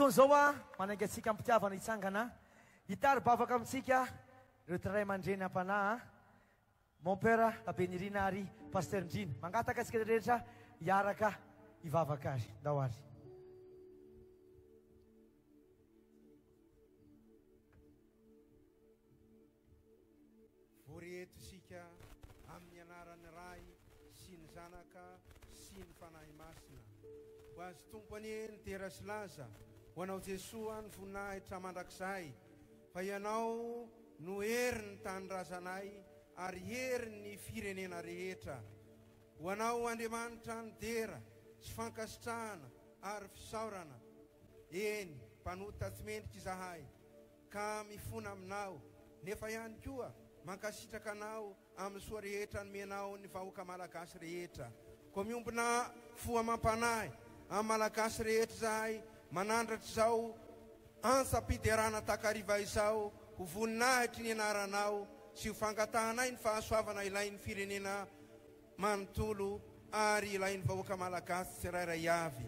fotoana zao manaiky atsika ampitiavana itsangana gitara bavaka amitsika ireo tiray mandreny ampanahy mon père Abenirina ary pasteur Ndrina mangataka atsika rehetra hiaraka hivavaka azy ndao ary voreto isika amin'ny anarany ray sy ny zanaka sy ny fanahy masina ho azy tompony niterasy laza ho anao Jesoa ny voninahitra mandrakizay fa ianao no hery ny tany razanay ary hery ny firenena rehetra ho anao Andriamanitra ny dera sy fankasitrahana ary fisaorana eny mpanota tsy mendrika izahay ka mifona aminao nefa ihany koa mankasitraka anao amin'ny soa rehetra nomenao ny vahoaka malagasy rehetra ko miombona foa mampanahy amin'ny malagasy rehetra zahay manandratra izao ansa-piderana takariva izao ho voninahitry ny anaranao sy ho fangatahanay ny fahasoavana ilain'ny firenena manontolo ary ilain'ny vahoaka malagasy tsirairay avy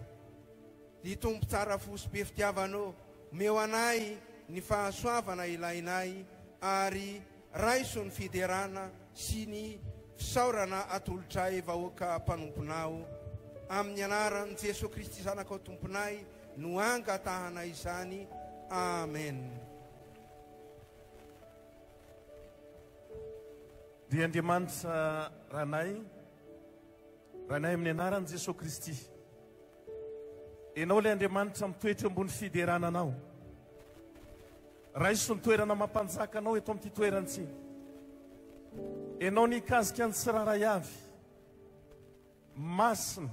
ny tompo tsara fosy be fitiavanao meo anay ny fahasoavana ilainay ary raiso ny fiderana sy ny fisaorana atolotray vahoaka mpanomponao amin'ny anaran'i Jesosy Kristy zanakao tomponay no angatahanay izany amen. Dia Andriamanitra ranay amin'ny anaran'i Jesosy Kristy enao ilay Andriamanitra mitoetra ambony fiderana anao raiso ny toerana mampanjaka anao eto amin'ity toerana ity enao nikazika ny tsiraray avy masina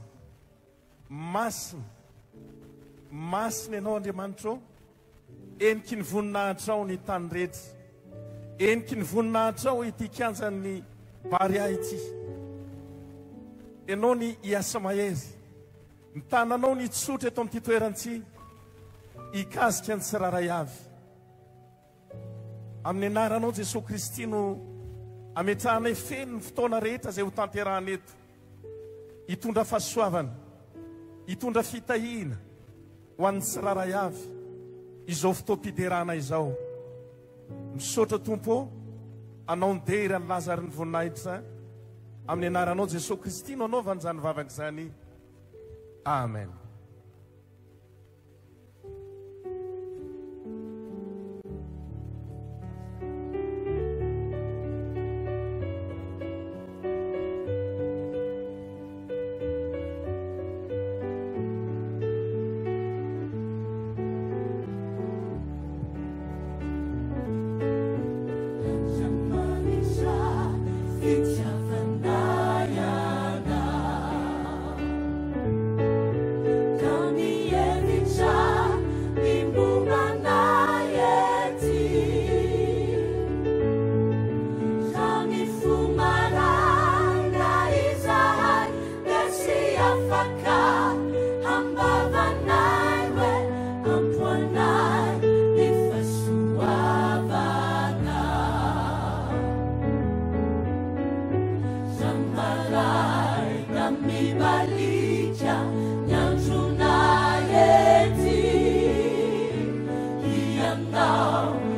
ianao Andriamanitra eniky ny voninahitra ao ny tany rehetra eniky ny voninahitra ao ity kianjan'ny Baria ity enao ny hiasa mahery ny tananao ny tsotra eto amin'ity toerana ity hikazika ny tsiraray avy amin'ny anaranao Jesosy Kristy no ametrahanay feno ny fotoana rehetra izay ho tanterahana eto hitondra fahasoavana hitondra fitahiana ho an'ny tsiraray avy izao fotoam-piderana izao misaotra tompo anao ny dera ny lazary ny voninahitra amin'ny anaranao Jesosy Kristy no anaovany izany vavaka izany amen. Now